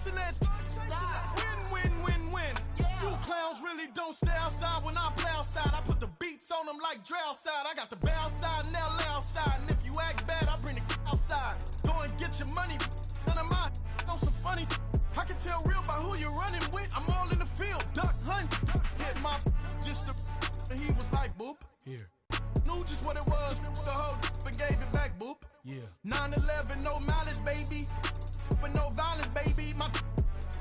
chasing that. Win, win, win, win. You clowns really don't stay outside when I play outside. I put the beats on them like Dre outside. I got the bow side and LA outside. And if you act bad, I bring the outside. Go and get your money. None of my on some funny. I can tell real by who you're running with. I'm all in the field, duck hunt. Hit my just and he was like, boop. Here. Knew just what it was. The whole and gave it back, boop. Yeah. 9/11, no mileage, baby. But no violence, baby. My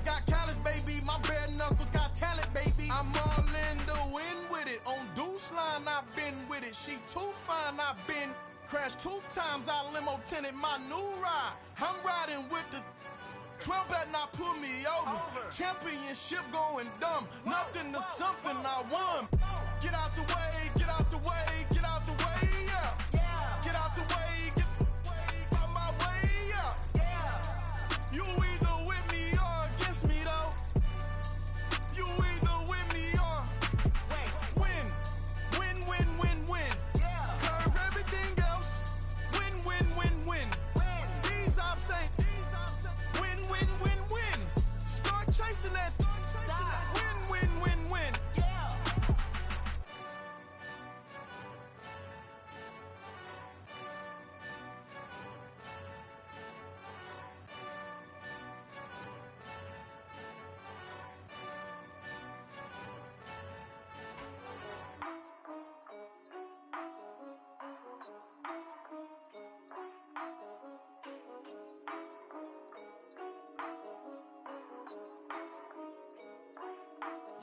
got callous, baby. My bare knuckles got talent, baby. I'm all in the wind with it. On Deuce line, I've been with it. She too fine, I've been crashed 2 times. I limo tinted my new ride. I'm riding with the 12 better not pull me over. Championship going dumb. Nothing to something I won. Get out the way, get out the way, get out the way, yeah. Get out the way, get out my way, yeah. You either with me or against me though. You either with me or win. Win, win, win, win. Curve everything else. Win, win, win, win. These I'm saying. Win, win, win, win. Start chasing that. Win, win, win, win.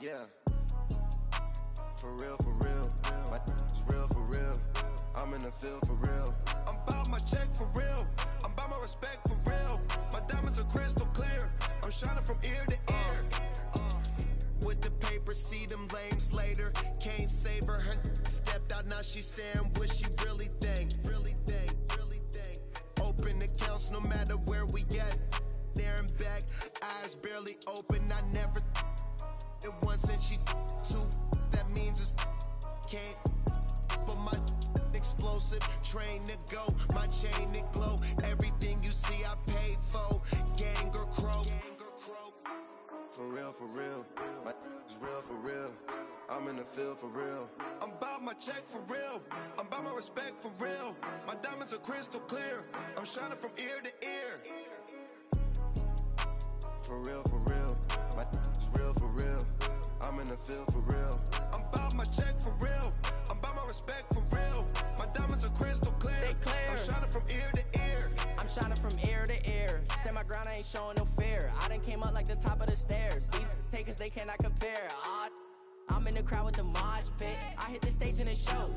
Yeah, for real, for real. My it's real, for real. I'm in the field, for real. I'm about my check, for real. I'm about my respect, for real. My diamonds are crystal clear. I'm shining from ear to ear. With the paper, see them lames later. Can't save her. Her stepped out, now she's saying what she really think. Really think, really think. Open accounts no matter where we at. There and back, eyes barely open. I never it once and she two. That means it's can't. But my explosive train to go. My chain it glow. Everything you see I paid for. Gang or crow. For real, for real. My it's real, for real. I'm in the field, for real. I'm about my check, for real. I'm about my respect, for real. My diamonds are crystal clear. I'm shining from ear to ear. For real, for real. My it's real, for real. I'm in the field, for real. I'm about my check, for real. I'm about my respect, for real. My diamonds are crystal clear. They clear. I'm shining from ear to ear. I'm shining from ear to ear. Stand my ground, I ain't showing no fear. I done came up like the top of the stairs. These takers, they cannot compare. I'm in the crowd with the mosh pit. I hit the stage in the show.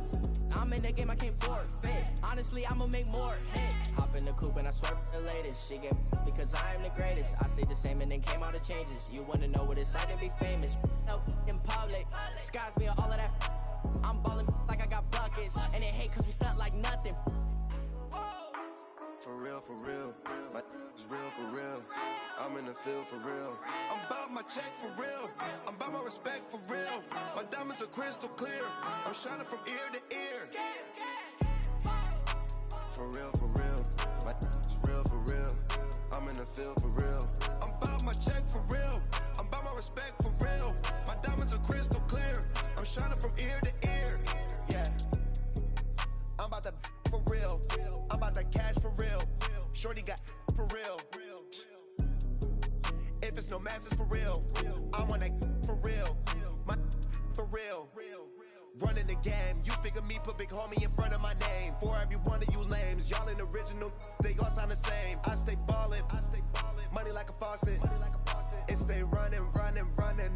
I'm in the game, I can't forfeit. Honestly, I'ma make more hits. Hop in the coupe and I swerve the latest. She get because I am the greatest. I stayed the same and then came out of changes. You wanna know what it's like to be famous? No, in public, skies me all of that. I'm ballin' like I got buckets. And they hate cause we stunt like nothing. For real, for real. My it's real, for real. I'm in the field, for real. I'm about my check, for real. I'm about my respect, for real. My diamonds are crystal clear. I'm shining from ear to ear. For real, for real. My it's real, for real. I'm in the field, for real. I'm about my check, for real. I'm about my respect, for real. My diamonds are crystal clear. I'm shining from ear to ear. Yeah. I'm about to for real. I'm about to cash for real. Shorty got for real. If it's no mass, it's for real. I want that for real. My for real. Running the game. You speak of me, put big homie in front of my name. For every one of you lames, y'all ain't original. They all sound the same. I stay ballin'. Money like a faucet. It stay running.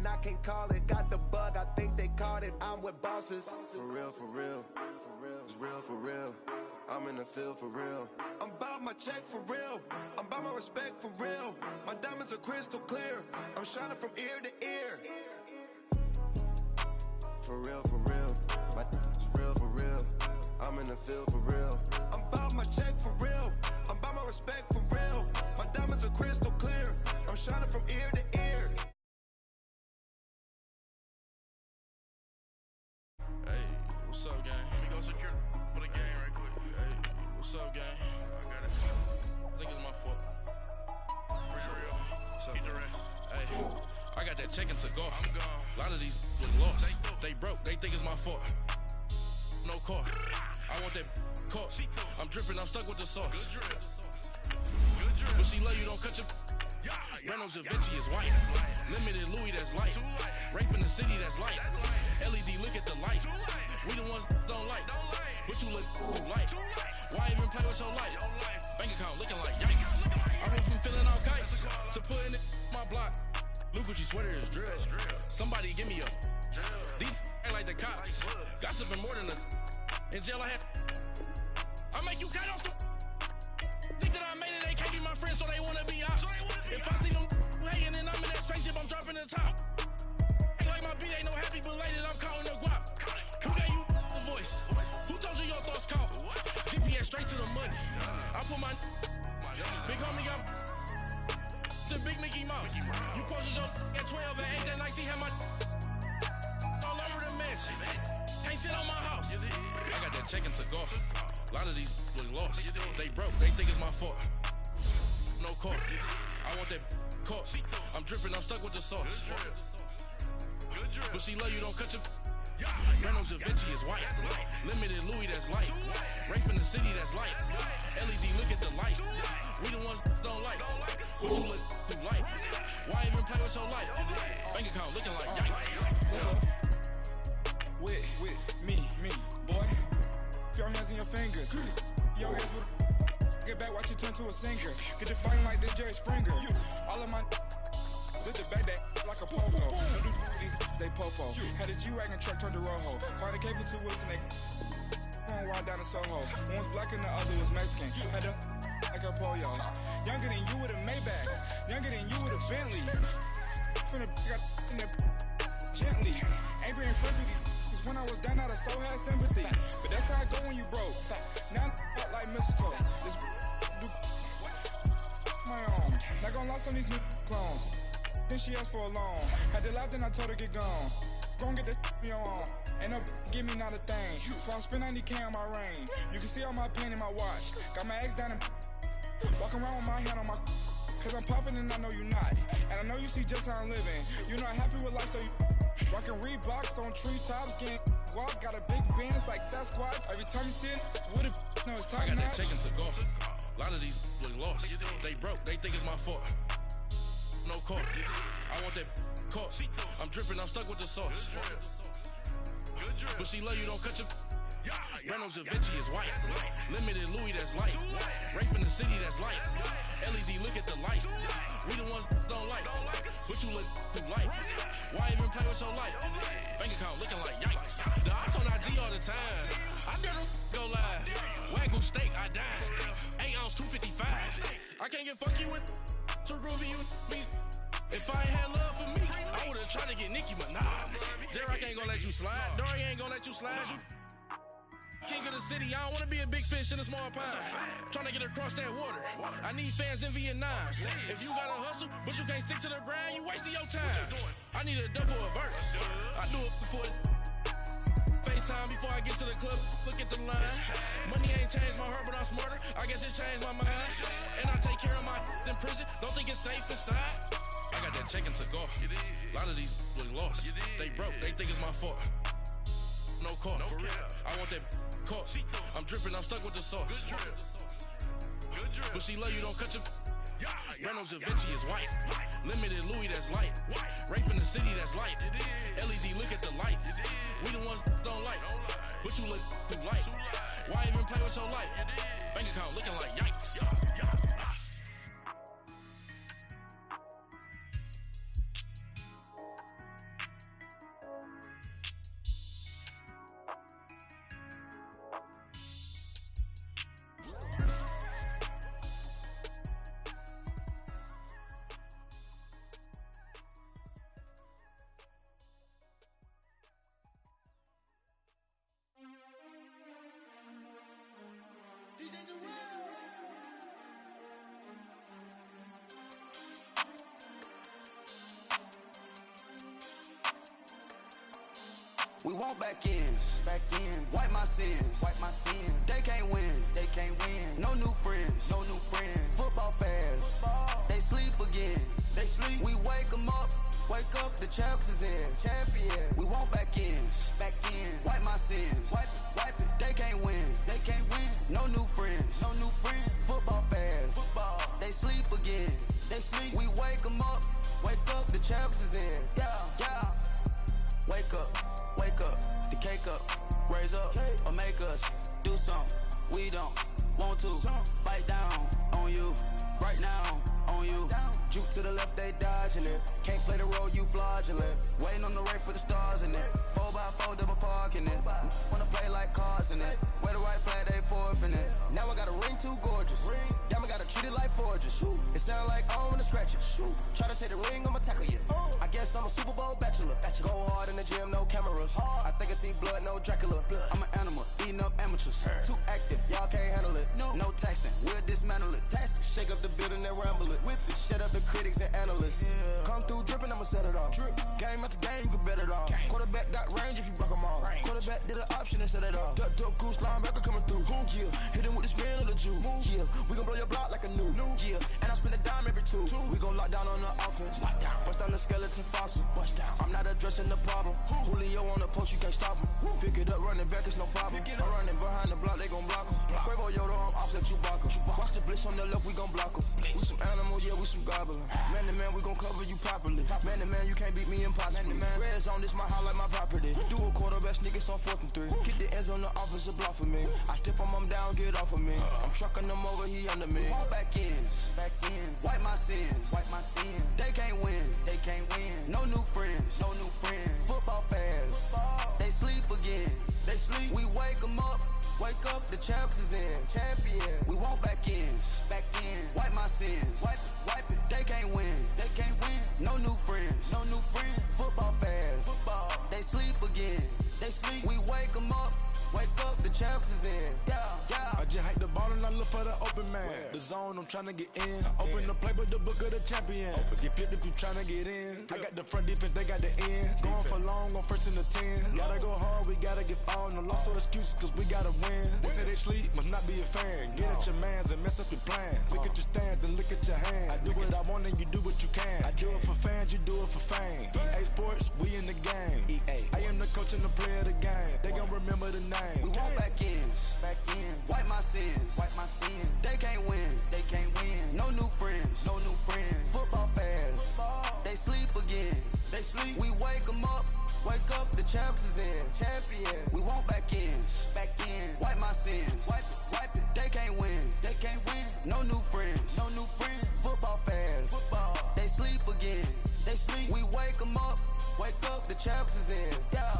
I can't call it. Got the bug, I think they caught it. I'm with bosses. For real, for real. It's real, for real. I'm in the field, for real. I'm about my check, for real. I'm about my respect, for real. My diamonds are crystal clear. I'm shining from ear to ear. For real, for real. My it's real, for real. I'm in the field, for real. I'm about my check, for real. I'm about my respect, for real. My diamonds are crystal clear. I'm shining from ear to ear. Hey, what's up, gang? Let me go secure for the game right quick. Hey, what's up, gang? I got it. I think it's my fault. For real. Keep the rest. Hey, I got that check into go. I'm gone. A lot of these was lost. They broke. They think it's my fault. No car. I want that car. I'm dripping. I'm stuck with the sauce. Good drip. But she love you. Don't cut your. Reynolds Da Vinci is white. Limited Louis, that's light. Rape in the city, that's light. LED, look at the lights. We the ones don't like. But you look light. Why even play with your life? Bank account looking like yikes. I went from feeling all kites to putting it in my block. Blue Gucci sweater is drill. Somebody give me a. These ain't like the cops. Gossiping more than a. In jail I had. I make you cut off the. Think that I made it, they can't be my friends, so they wanna be ops. If I see them hanging and I'm in that spaceship, I'm dropping the top. Ain't like my beat ain't no happy belated, I'm counting the guap. Who gave you the voice? Who told you your thoughts count? GPS straight to the money. I put my big homie got the big Mickey Mouse. You posted your at 12 and 8 that night, she had my all over the mansion. Can't sit on my house. I got that check into golf. A lot of these was lost. They broke. They think it's my fault. No car. I want that car. I'm dripping. I'm stuck with the sauce. But she love you. Don't cut your. Reynolds Da Vinci is white. Limited Louis, that's light. Rape in the city, that's light. LED, look at the lights. We the ones don't like. But you look too light. Why even play with your life? Bank account looking like yikes. With me, boy. Your hands and your fingers. Your hands with get back, watch you turn to a singer. Get the fighting like this Jerry Springer. All of my zip the back that like a popo. Don't do these they popo. Had a G-Wagon truck turned to Rojo. Find a cable 2 wheels and they going wild down in Soho. One was black and the other was Mexican. Had a like a pollo. Younger than you with a Maybach. Younger than you with a Bentley. From the got in the gently. Angry and friends with these. When I was down, I so had sympathy. But that's how it go when you broke. Now I'm like mistletoe. This do my own. Not gonna lost on these new clones. Then she asked for a loan. Had to laugh, then I told her get gone. Gon' get that me on. Ain't no give me not a thing. So I spend 90K on my range. You can see all my pain in my watch. Got my ex down and walking around with my hand on my. Cause I'm popping and I know you not. And I know you see just how I'm living. You're not happy with life, so you. Rockin' Reeboks on treetops, getting guap, got a big band, it's like Sasquatch. Every time you see it, with a no, it's top I got notch. that check into golf. A lot of these was lost. They broke, they think it's my fault. No car. I want that car. I'm dripping, I'm stuck with the sauce. But she love you, don't cut your. Reynolds Da Vinci is white. Limited Louis, that's light. Rape in the city, that's light. LED, look at the lights. We the ones don't like. But you look too light. Why even play with your life? Bank account looking like yikes. The ops on IG all the time. I dare them go live. Wagyu steak, I dine. 8 ounce, 255. I can't get funky with too groovy you me. If I ain't had love for me, I would've tried to get Nicki Minaj. J-Rock ain't gonna let you slide. Dory ain't gonna let you slide. You king of the city, I don't wanna be a big fish in a small pond. Trying to get across that water. I need fans in Vietnam. If you gotta hustle, but you can't stick to the grind, you wasting your time. I need a dub for a verse. I do it before FaceTime before I get to the club. Look at the line. Money ain't changed my heart, but I'm smarter. I guess it changed my mind. And I take care of my in prison. Don't think it's safe inside. I got that check into golf. A lot of these was lost. They broke. They think it's my fault. No car. I want that car. I'm dripping, I'm stuck with the sauce. But she love you, don't cut your. Reynolds Da Vinci is white. Limited Louis, that's light. Rape in the city, that's light. LED, look at the lights. We the ones don't like. But you look too light. Why even play with your life? Bank account looking like yikes. We want back ends, wipe my sins, They can't win, No new friends, Football fans, they sleep again, they sleep. We wake them up. Wake up, the champs is in. Champion. We want back ends. Back in. Wipe my sins. Wipe it. They can't win. They can't win. No new friends. No new friends. Football fans. Football. They sleep again. They sleep. We wake them up. Wake up, the champs is in. Yeah. Wake up. Wake up. The cake up. Raise up. Or make us do something. We don't want to. Bite down on you. Right now on you. Juke to the left, they dodging it. Can't play the role, you fraudulent. Waiting on the race for the stars in it. 4x4 double parking it. Wanna play like cars in it. Wear the white flag, they forfeit it. Now I got a ring too gorgeous. Damn, I gotta treat it like forges. It sound like I wanna scratch it. Try to take the ring, I'ma tackle you. I guess I'm a Super Bowl bachelor. Go hard in the gym, no cameras. I think I see blood, no Dracula. I'm an animal, eating up amateurs. Too active, y'all can't handle it. No taxing, we'll dismantle it. Shake up the building and ramble it. Shut up the critics and analysts. Come through dripping, I'ma set it off. Game after game, you can bet it off. Quarterback got range if you broke them off. Quarterback did an option and set it off. Duck goose linebacker coming through. Yeah, hit him with the spin of the Jew. Yeah, we gon' blow your block like a new. Yeah, and I spend a dime every two. We gon' lock down on the offense. Bust down the skeleton fossil. I'm not addressing the problem. Julio on the post, you can't stop him. Pick it up, running back, it's no problem. I'm running behind the block, they gon' block him. Quavo Yoda, I'm offset Chewbacca. Watch the blitz on the left, we gon' block him. We some animal, yeah, we some goblin. Man to man, we gon' cover you properly. Man to man, you can't beat me impossibly. Red zone, this my house like my property. Do a quarterback sneakers on 4th and 3. Get the ends on the offensive block for me. I stiff him, I'm down, get off of me. I'm trucking them over, he under me. Back ends. Wipe my sins. They can't win. No new friends. Football fans. They sleep again. We wake them up. Wake up, the champs is in. Champion. We want back ends. Wipe my sins. Wipe it. They can't win. No new friends. Football fans. They sleep again. We wake them up. Wake up, the champs is in. Yeah. I just hike the ball and I look for the open man. The zone, I'm tryna get in. Open the playbook, the book of the champion. Get flipped if you tryna get in. I got the front defense, they got the end. Going for long, on 1st and the 10. Gotta go hard, we gotta give all. No loss or excuses, cause we gotta win. They say they sleep, must not be a fan. Get at your mans and mess up your plan. Look at your stands and look at your hands. I do what I want and you do what you can. I do it for fans, you do it for fame. EA Sports, we in the game. I am the coach and the player of the game. They gon' remember the name. We want back ends. Wipe my sins. They can't win. No new friends. Football fans. They sleep again. We wake them up. Wake up, the champs is in. Champion. We want back ends. Wipe my sins. Wipe it. They can't win. No new friends. Football fans. They sleep again. We wake them up. Wake up, the champs is in. Yeah.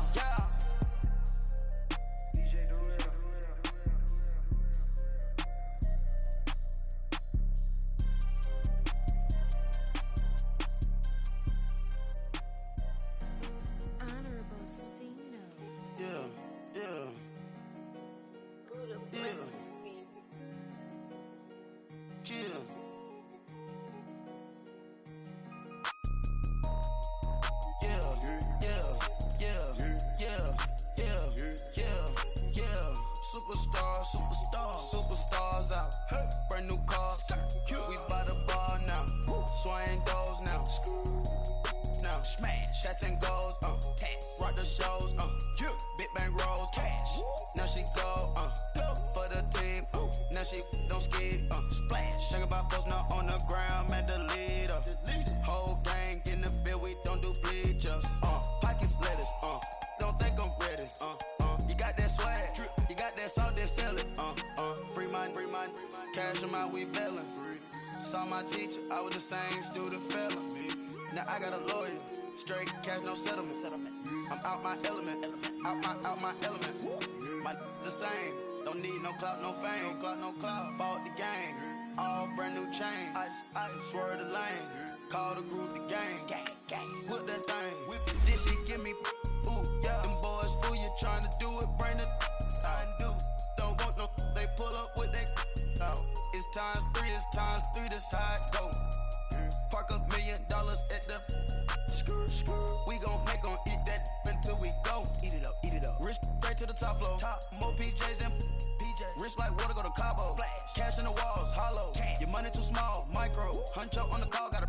Superstars out. Brand new cars. We by the bar now. Swaying doors now. Now smash. Shots and goals. Rock the shows. Big bang rolls. Cash. Now she go. For the team. Now she don't skid. Splash. Think about posting up on the ground. Man, the leader. Whole gang in the field. We don't do bleachers. Pockets lettuce. Don't think I'm ready. You got that swag. You got that salt, then sell it. Free mind. Cash them out, we bailin'. Saw my teacher, I was the same student felon. Now I got a lawyer, straight cash, no settlement. I'm out my element, out my element. My the same, don't need no clout, no fame. Bought the game, all brand new chain. I swerve the lane, call the group the gang. Whip that thing, this shit give me. Ooh, yeah. Them boys fool you tryna do it, bring the I do. Don't want no, they pull up with they. It's times 3, this how it go. Park $1 million at the we gon' make 'em eat that until we go. Eat it up. Rich straight to the top floor. More PJs than PJ. Rich like water, go to Cabo. Flash. Cash in the walls, hollow. Cash. Your money too small, micro. Huncho on the call, got a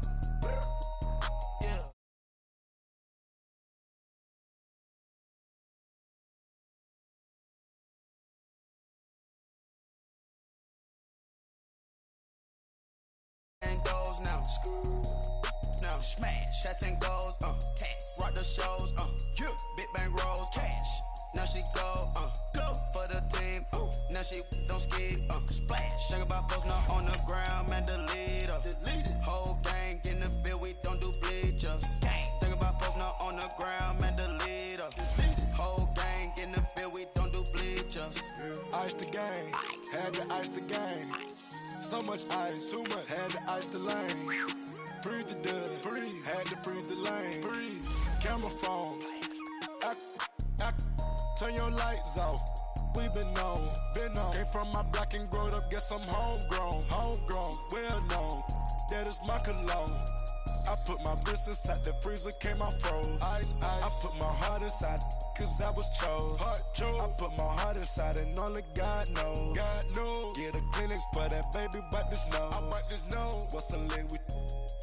now. Smash, shots and goals, tax. Rock the shows, yeah. Big bang rolls, cash. Now she go for the team, now she don't ski, splash. Think about post now on the ground, man, delete her. Whole gang in the field, we don't do bleachers. Think about post now on the ground, man, delete her. Whole gang in the field, we don't do bleachers. Ice the game, had to ice the game. So much ice, too much, had to ice the lane. Freeze the dust, freeze, had to freeze the lane. Freeze, camera phone, turn your lights off. We been on. Came from my block and growed up, guess I'm homegrown, well known. That is my cologne. I put my wrist inside the freezer, came out froze. Ice. I put my heart inside, cause I was chose. I put my heart inside and only God knows. Get a Kleenex for that baby, bite this nose. What's a leg with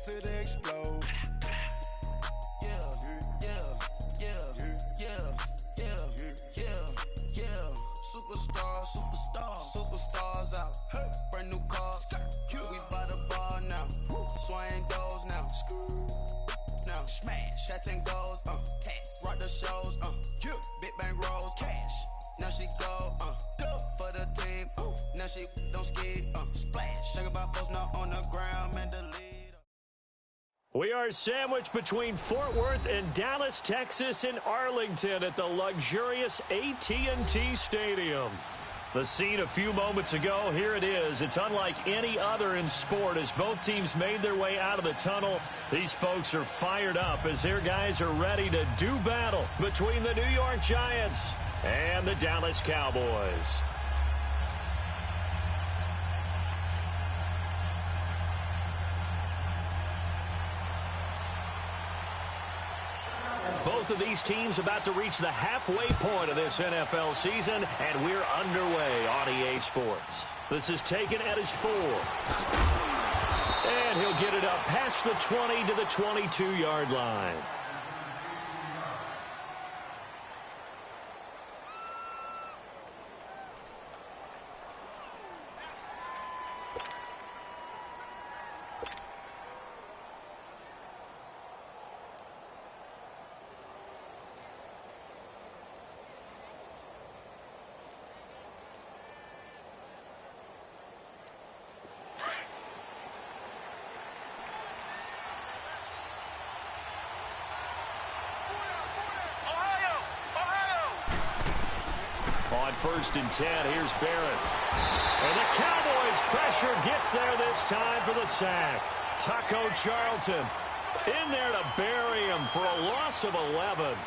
till they explode? Superstars out. Brand new cars. We by the bar now. Swaying doors now. Now smash. Shots and goals. Tax. Rock the shows. Big bang rolls. Cash. Now she go. For the team. Now she don't ski. Splash. Think about post now on the ground. Man, delete. We are sandwiched between Fort Worth and Dallas, Texas, and Arlington at the luxurious AT&T Stadium. The scene a few moments ago, here it is. It's unlike any other in sport as both teams made their way out of the tunnel. These folks are fired up as their guys are ready to do battle between the New York Giants and the Dallas Cowboys. Both of these teams about to reach the halfway point of this NFL season, and we're underway on EA Sports. This is taken at his 4. And he'll get it up past the 20 to the 22-yard line. On 1st and 10, here's Barrett. And the Cowboys' pressure gets there this time for the sack. Taco Charlton in there to bury him for a loss of 11.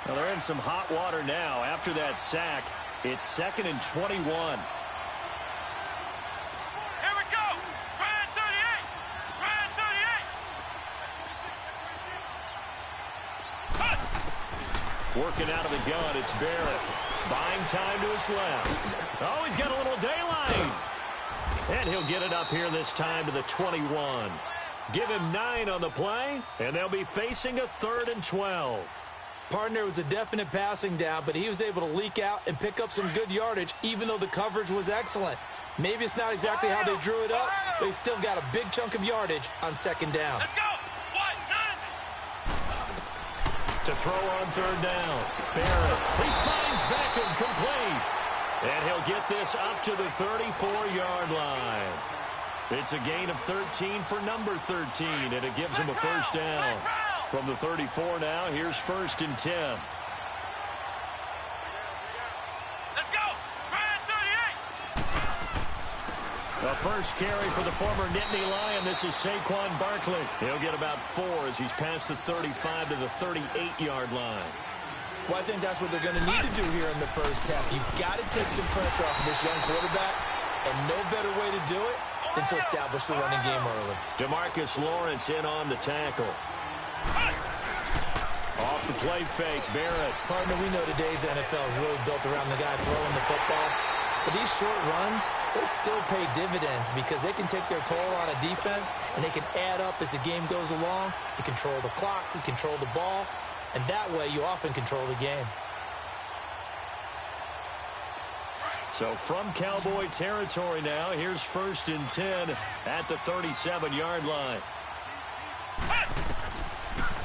Well, they're in some hot water now. After that sack, it's 2nd and 21. Here we go. Ryan 38. Working out of the gun, it's Barrett. Buying time to his left. Oh, he's got a little daylight. And he'll get it up here this time to the 21. Give him 9 on the play, and they'll be facing a 3rd and 12. Partner was a definite passing down, but he was able to leak out and pick up some good yardage, even though the coverage was excellent. Maybe it's not exactly how they drew it up, but he still got a big chunk of yardage on 2nd down. Let's go. To throw on 3rd down. Barrett, he finds Beckham complete. And he'll get this up to the 34-yard line. It's a gain of 13 for number 13, and it gives him a 1st down. From the 34 now, here's 1st and 10. Let's go. Ryan 38. The first carry for the former Nittany Lion. This is Saquon Barkley. He'll get about 4 as he's past the 35 to the 38-yard line. Well, I think that's what they're going to need to do here in the first half. You've got to take some pressure off of this young quarterback, and no better way to do it than to establish the running game early. DeMarcus Lawrence in on the tackle. Off the play fake, Barrett. Partner, we know today's NFL is really built around the guy throwing the football. But these short runs, they still pay dividends because they can take their toll on a defense, and they can add up as the game goes along. You control the clock, you control the ball, and that way you often control the game. So from Cowboy territory now, here's 1st and 10 at the 37-yard line.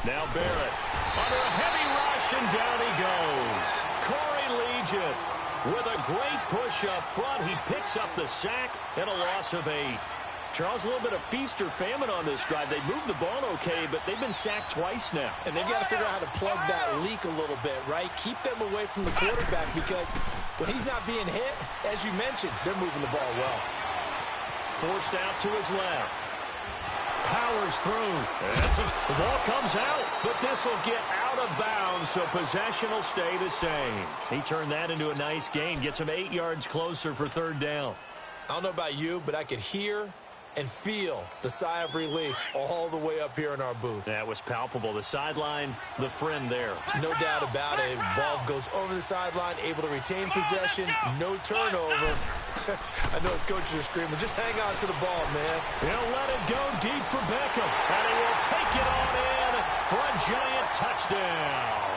Now Barrett under a heavy rush, and down he goes. Corey Legion with a great push up front. He picks up the sack and a loss of 8. Charles, a little bit of feast or famine on this drive. They moved the ball okay, but they've been sacked twice now. And they've got to figure out how to plug that leak a little bit, right? Keep them away from the quarterback, because when he's not being hit, as you mentioned, they're moving the ball well. Forced out to his left. Powers through. The ball comes out, but this will get out of bounds, so possession will stay the same. He turned that into a nice gain, gets him 8 yards closer for 3rd down. I don't know about you, but I could hear and feel the sigh of relief all the way up here in our booth. That was palpable. The sideline, the friend there. No doubt about it. Ball goes over the sideline, able to retain possession, no turnover. I know his coaches are screaming, just hang on to the ball, man. He'll let it go deep for Beckham, and he will take it on in for a giant touchdown.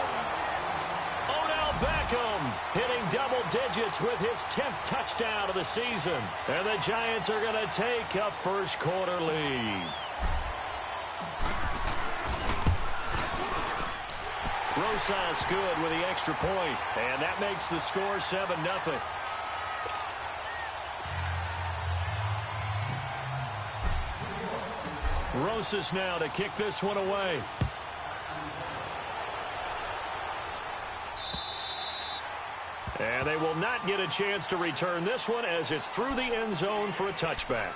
Beckham hitting double digits with his 10th touchdown of the season. And the Giants are going to take a first-quarter lead. Rosas good with the extra point, and that makes the score 7-0. Rosas now to kick this one away. And they will not get a chance to return this one, as it's through the end zone for a touchback.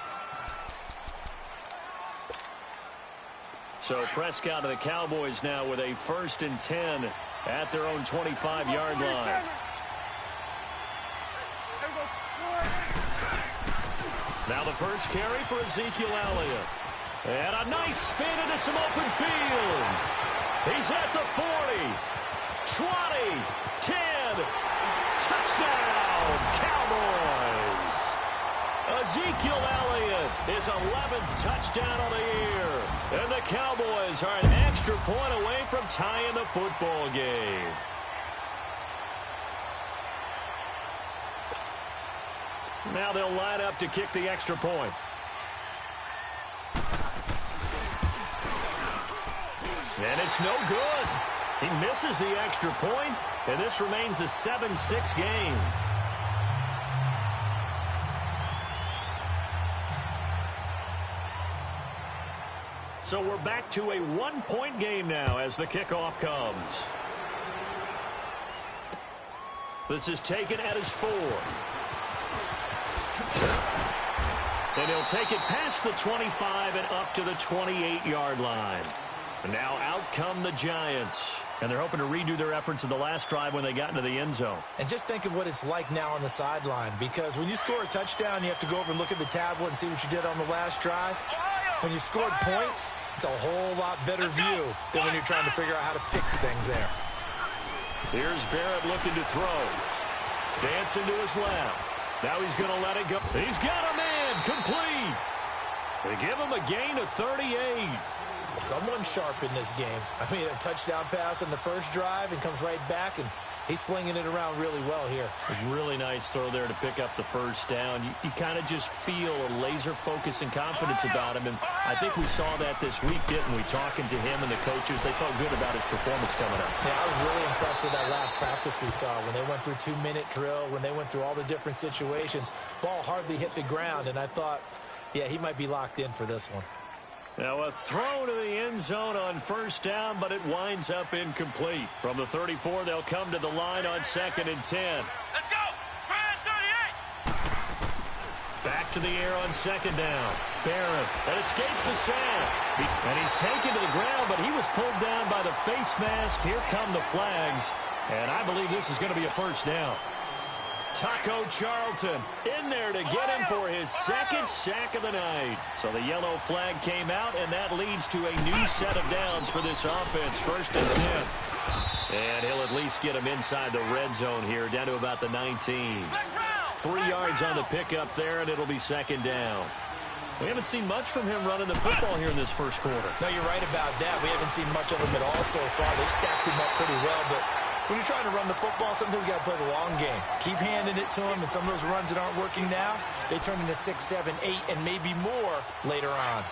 So Prescott and the Cowboys now with a 1st and 10 at their own 25-yard line. Now the first carry for Ezekiel Elliott. And a nice spin into some open field. He's at the 40, 20, 10. Touchdown, Cowboys! Ezekiel Elliott, his 11th touchdown of the year. And the Cowboys are an extra point away from tying the football game. Now they'll line up to kick the extra point. And it's no good. He misses the extra point, and this remains a 7-6 game. So we're back to a 1-point game now as the kickoff comes. This is taken at his 4. And he'll take it past the 25 and up to the 28-yard line. And now out come the Giants. And they're hoping to redo their efforts in the last drive when they got into the end zone. And just think of what it's like now on the sideline, because when you score a touchdown, you have to go over and look at the tablet and see what you did on the last drive. When you scored points, it's a whole lot better view than when you're trying to figure out how to fix things there. Here's Barrett looking to throw. Dancing to his left. Now he's going to let it go. He's got a man complete. They give him a gain of 38. Someone sharp in this game. I mean, a touchdown pass on the first drive and comes right back, and he's flinging it around really well here. Really nice throw there to pick up the first down. You kind of just feel a laser focus and confidence about him, and I think we saw that this week, didn't we? Talking to him and the coaches, they felt good about his performance coming up. Yeah, I was really impressed with that last practice we saw when they went through 2-minute drill, when they went through all the different situations. Ball hardly hit the ground, and I thought, yeah, he might be locked in for this one. Now a throw to the end zone on first down, but it winds up incomplete. From the 34, they'll come to the line on 2nd and 10. Let's go! Brad 38! Back to the air on 2nd down. Barrett that escapes the sack. And he's taken to the ground, but he was pulled down by the face mask. Here come the flags. And I believe this is going to be a first down. Taco Charlton in there to get him for his 2nd sack of the night. So the yellow flag came out, and that leads to a new set of downs for this offense. 1st and 10. And he'll at least get him inside the red zone here, down to about the 19. 3 yards on the pickup there, and it'll be 2nd down. We haven't seen much from him running the football here in this first quarter. No, you're right about that. We haven't seen much of him at all so far. They stacked him up pretty well, but when you're trying to run the football, sometimes you got to play the long game. Keep handing it to him, and some of those runs that aren't working now, they turn into 6, 7, 8, and maybe more later on.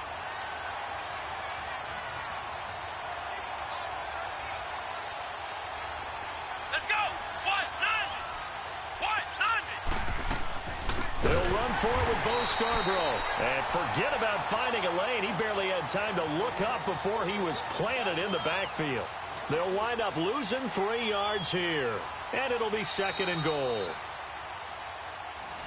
run for it with Bo Scarborough. And forget about finding a lane. He barely had time to look up before he was planted in the backfield. They'll wind up losing 3 yards here. And it'll be 2nd and goal.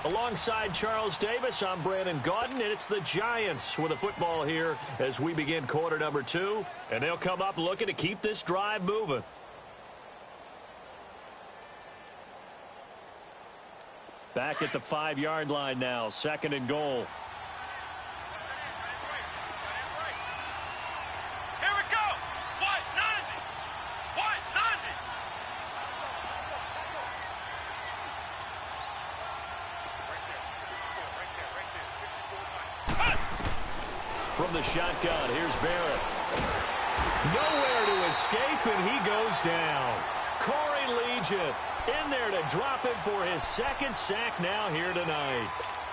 Alongside Charles Davis, I'm Brandon Gaudin, and it's the Giants with the football here as we begin quarter number 2. And they'll come up looking to keep this drive moving. Back at the 5-yard line now, 2nd and goal. Here we go. 190. 190. From the shotgun, here's Barrett. Nowhere to escape, and he goes down. Corey Legion in there to drop him for his 2nd sack now here tonight.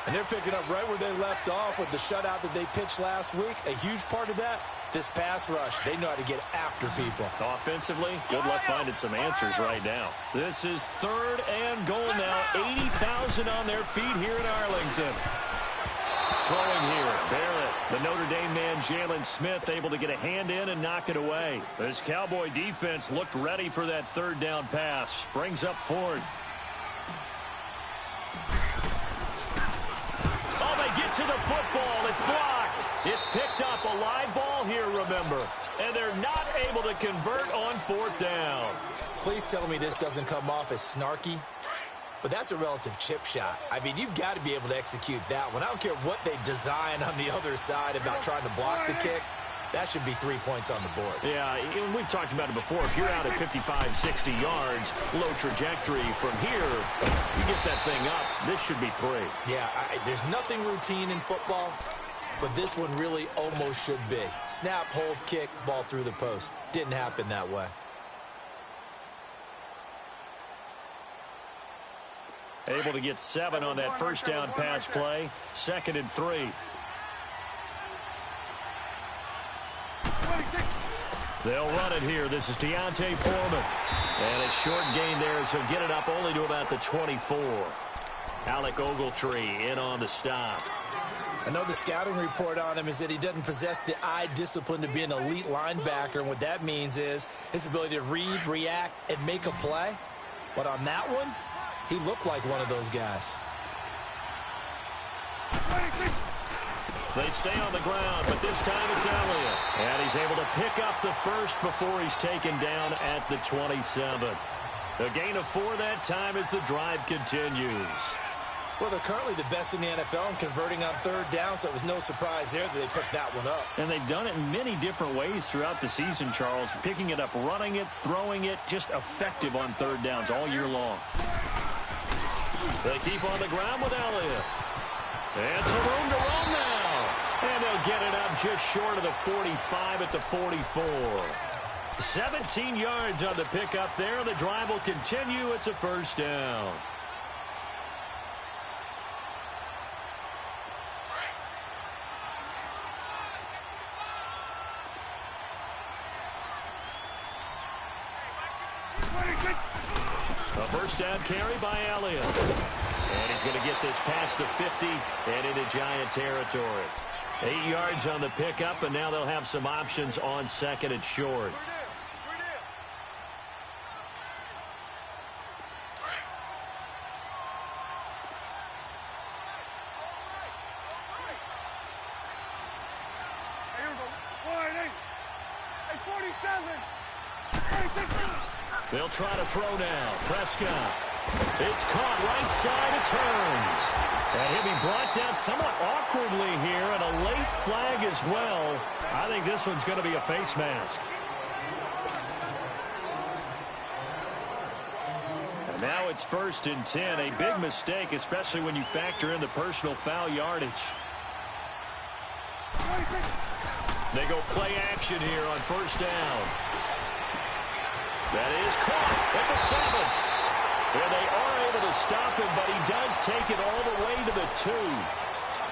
And they're picking up right where they left off with the shutout that they pitched last week. A huge part of that, this pass rush. They know how to get after people. Offensively, good luck finding some answers right now. This is 3rd and goal now. 80,000 on their feet here in Arlington. Throwing here, Barrett. The Notre Dame man, Jalen Smith, able to get a hand in and knock it away. This Cowboy defense looked ready for that 3rd down pass. Brings up 4th. Oh, they get to the football. It's blocked. It's picked up. A live ball here, remember. And they're not able to convert on 4th down. Please tell me this doesn't come off as snarky. But that's a relative chip shot. I mean, you've got to be able to execute that one. I don't care what they design on the other side about trying to block the kick. That should be 3 points on the board. Yeah, we've talked about it before. If you're out at 55, 60 yards, low trajectory from here, you get that thing up, this should be 3. Yeah, there's nothing routine in football, but this one really almost should be. Snap, hold, kick, ball through the post. Didn't happen that way. Able to get 7 on that 1st down pass play. 2nd and 3. They'll run it here. This is Deontay Foreman. And a short gain there as he'll get it up only to about the 24. Alec Ogletree in on the stop. I know the scouting report on him is that he doesn't possess the eye discipline to be an elite linebacker. And what that means is his ability to read, react, and make a play. But on that one, he looked like one of those guys. They stay on the ground, but this time it's Elliott. And he's able to pick up the 1st before he's taken down at the 27. A gain of 4 that time as the drive continues. Well, they're currently the best in the NFL in converting on 3rd down, so it was no surprise there that they picked that one up. And they've done it in many different ways throughout the season, Charles. Picking it up, running it, throwing it, just effective on 3rd downs all year long. They keep on the ground with Elliott. And some room to roam now. And they'll get it up just short of the 45 at the 44. 17 yards on the pickup there. The drive will continue. It's a 1st down. A 1st down carry by Elliott. And he's going to get this past the 50 and into Giant territory. 8 yards on the pickup, and now they'll have some options on 2nd and short. They'll try to throw now. Prescott. It's caught right side. It's Hearns. And he'll be brought down somewhat awkwardly here, and a late flag as well. I think this one's going to be a face mask. And now it's 1st and 10. A big mistake, especially when you factor in the personal foul yardage. They go play action here on 1st down. That is caught at the 7. And they are able to stop him, but he does take it all the way to the 2.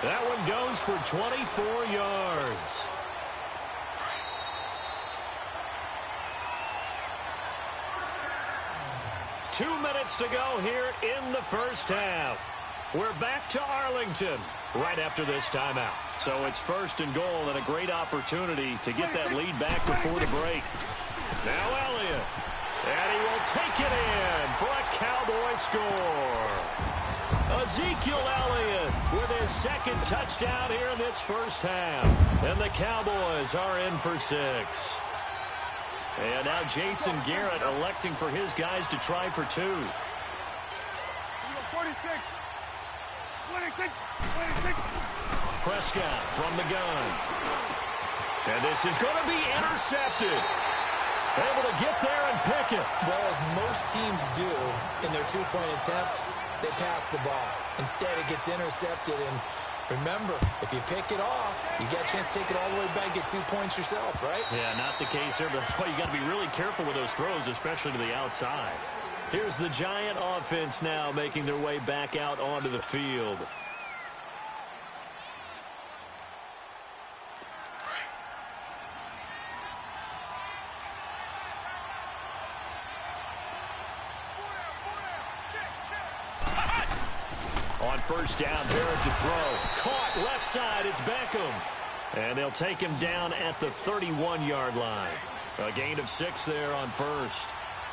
That one goes for 24 yards. Two minutes to go here in the 1st half. We're back to Arlington right after this timeout. So it's 1st and goal and a great opportunity to get that lead back before the break. Now Elliott. And he will take it in for a Cowboy score. Ezekiel Elliott with his 2nd touchdown here in this first half. And the Cowboys are in for 6. And now Jason Garrett electing for his guys to try for 2. 26. Prescott from the gun. And this is going to be intercepted. Able to get there and pick it. Well, as most teams do in their 2-point attempt, they pass the ball. Instead, it gets intercepted. And remember, if you pick it off, you get a chance to take it all the way back, get 2 points yourself, right? Yeah, not the case here, but that's why you got to be really careful with those throws, especially to the outside. Here's the Giant offense now making their way back out onto the field. On first down, Barrett to throw. Caught left side, it's Beckham. And they'll take him down at the 31-yard line. A gain of 6 there on first.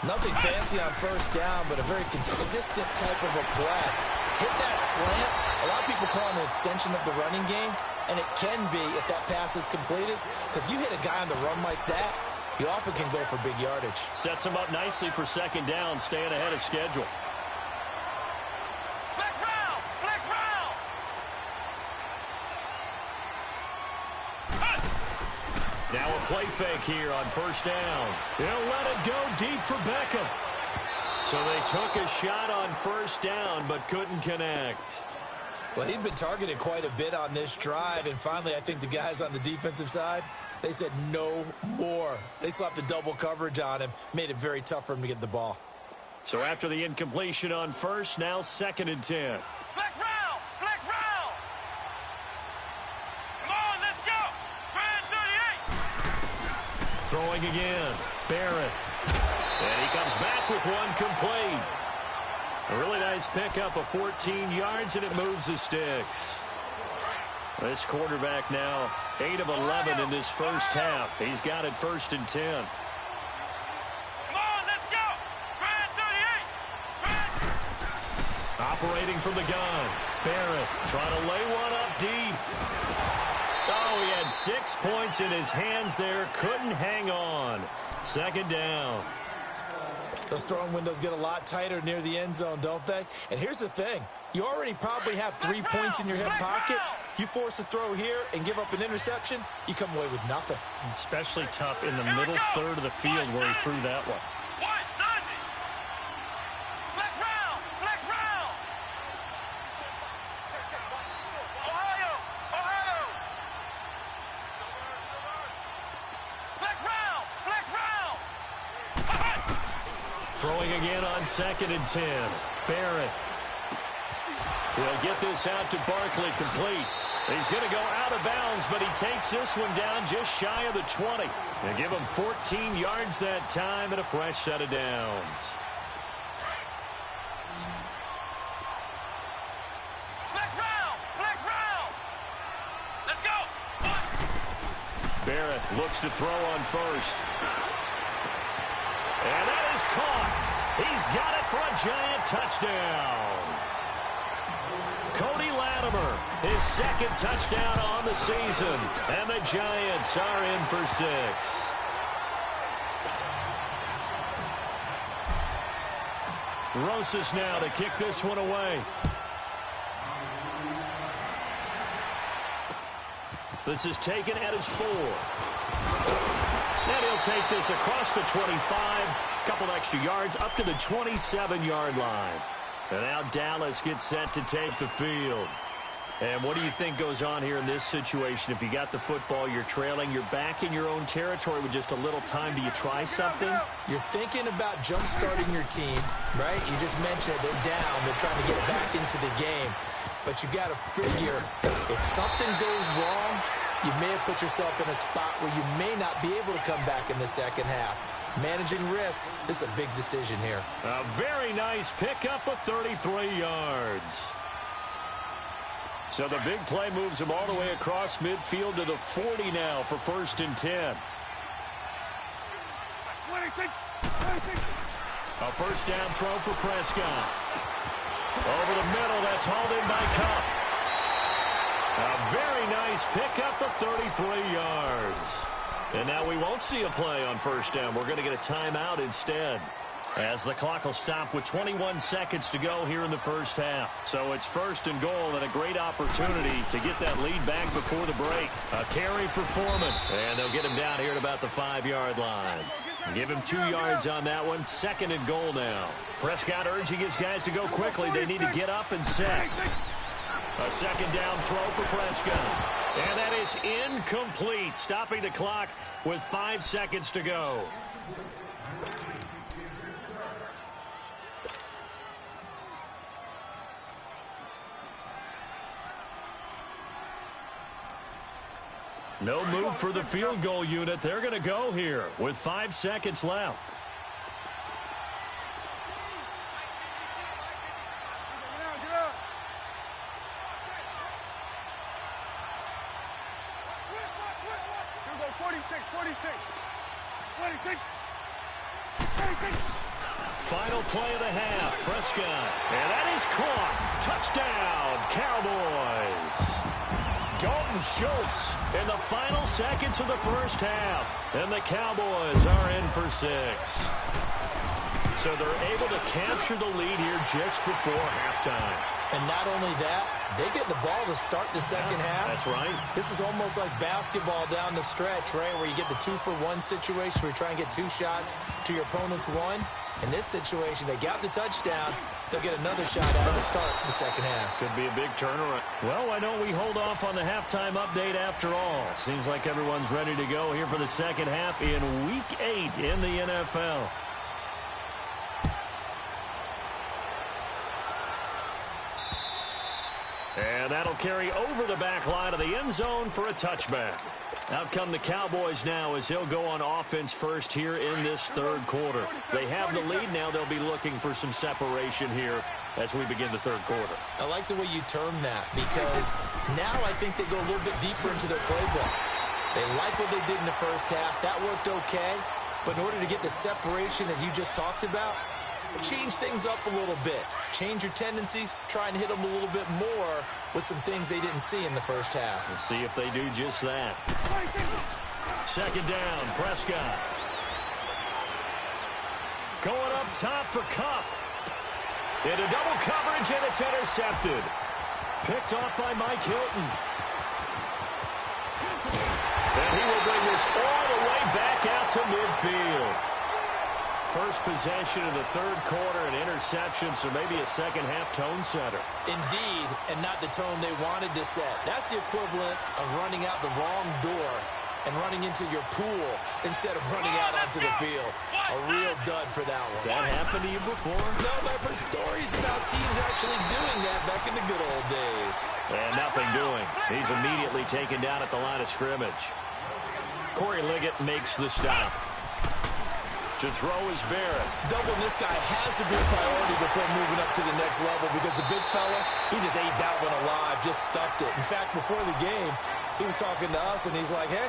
Nothing fancy on first down, but a very consistent type of a play. Hit that slant. A lot of people call it an extension of the running game, and it can be if that pass is completed, because you hit a guy on the run like that, he often can go for big yardage. Sets him up nicely for 2nd down, staying ahead of schedule. Now a play fake here on first down. They'll let it go deep for Beckham. So they took a shot on first down but couldn't connect. Well, he'd been targeted quite a bit on this drive, and finally I think the guys on the defensive side, they said no more. They slapped the double coverage on him, made it very tough for him to get the ball. So after the incompletion on first, now 2nd and 10. Flex round! Flex round! Come on, let's go! Brand 38! Throwing again. Barrett. And he comes back with one complete. A really nice pickup of 14 yards, and it moves the sticks. This quarterback now 8 of 11 in this first half. He's got it 1st and 10. Come on, let's go! Brand 38! Operating from the gun. Barrett trying to lay one up deep. Oh, he had 6 points in his hands there. Couldn't hang on. 2nd down. Those throwing windows get a lot tighter near the end zone, don't they? And here's the thing. You already probably have 3 points in your hip pocket. You force a throw here and give up an interception, you come away with nothing. Especially tough in the middle third of the field where he threw that one. Flex round! Flex round! Ohio! Ohio! Flex round! Flex round! Throwing again on 2nd and 10. Barrett will get this out to Barkley, complete. He's going to go out of bounds, but he takes this one down just shy of the 20. They give him 14 yards that time and a fresh set of downs. Flex round! Flex round! Let's go! Barrett looks to throw on first. And that is caught. He's got it for a Giant touchdown. Cody Latimer, his 2nd touchdown on the season. And the Giants are in for 6. Rosas now to kick this one away. This is taken at his 4. And he'll take this across the 25. A couple extra yards up to the 27-yard line. And now Dallas gets set to take the field. And what do you think goes on here in this situation? If you got the football, you're trailing, you're back in your own territory with just a little time. Do you try something? You're thinking about jump-starting your team, right? You just mentioned they're down. They're trying to get back into the game. But you got to figure, if something goes wrong, you may have put yourself in a spot where you may not be able to come back in the second half. Managing risk, this is a big decision here. A very nice pickup of 33 yards. So the big play moves him all the way across midfield to the 40 now for 1st and 10. A first down throw for Prescott. Over the middle, that's hauled in by Cup. A very nice pickup of 33 yards. And now we won't see a play on 1st down. We're going to get a timeout instead, as the clock will stop with 21 seconds to go here in the first half. So it's 1st and goal and a great opportunity to get that lead back before the break. A carry for Foreman, and they'll get him down here at about the 5-yard line. Give him 2 yards on that one. 2nd and goal now. Prescott urging his guys to go quickly. They need to get up and set. A 2nd down throw for Prescott. And that is incomplete, stopping the clock with 5 seconds to go. No move for the field goal unit. They're going to go here with 5 seconds left. Final play of the half. Prescott. And that is caught. Touchdown, Cowboys. Dalton Schultz in the final seconds of the first half. And the Cowboys are in for 6. So they're able to capture the lead here just before halftime. And not only that, they get the ball to start the second half. That's right. This is almost like basketball down the stretch, right, where you get the 2-for-1 situation where you try and get 2 shots to your opponent's 1. In this situation, they got the touchdown. They'll get another shot out to start the second half. Could be a big turnaround. Well, why don't we hold off on the halftime update after all? Seems like everyone's ready to go here for the second half in Week 8 in the NFL. And that'll carry over the back line of the end zone for a touchback. Out come the Cowboys now as they'll go on offense first here in this third quarter. They have the lead now. They'll be looking for some separation here as we begin the third quarter. I like the way you term that because now I think they go a little bit deeper into their playbook. They like what they did in the first half. That worked okay. But in order to get the separation that you just talked about, change things up a little bit. Change your tendencies. Try and hit them a little bit more with some things they didn't see in the first half. Let's see if they do just that. 2nd down, Prescott. Going up top for Cup. Into double coverage, and it's intercepted. Picked off by Mike Hilton. And he will bring this all the way back out to midfield. First possession of the third quarter, an interception, so maybe a second-half tone setter. Indeed, and not the tone they wanted to set. That's the equivalent of running out the wrong door and running into your pool instead of running out onto the field. A real dud for that one. Has that happened to you before? No, but I've heard stories about teams actually doing that back in the good old days. And nothing doing. He's immediately taken down at the line of scrimmage. Corey Liggett makes the stop. To throw is Barrett. Doubling this guy has to be a priority before moving up to the next level because the big fella, he just ate that one alive, just stuffed it. In fact, before the game, he was talking to us, and he's like, hey,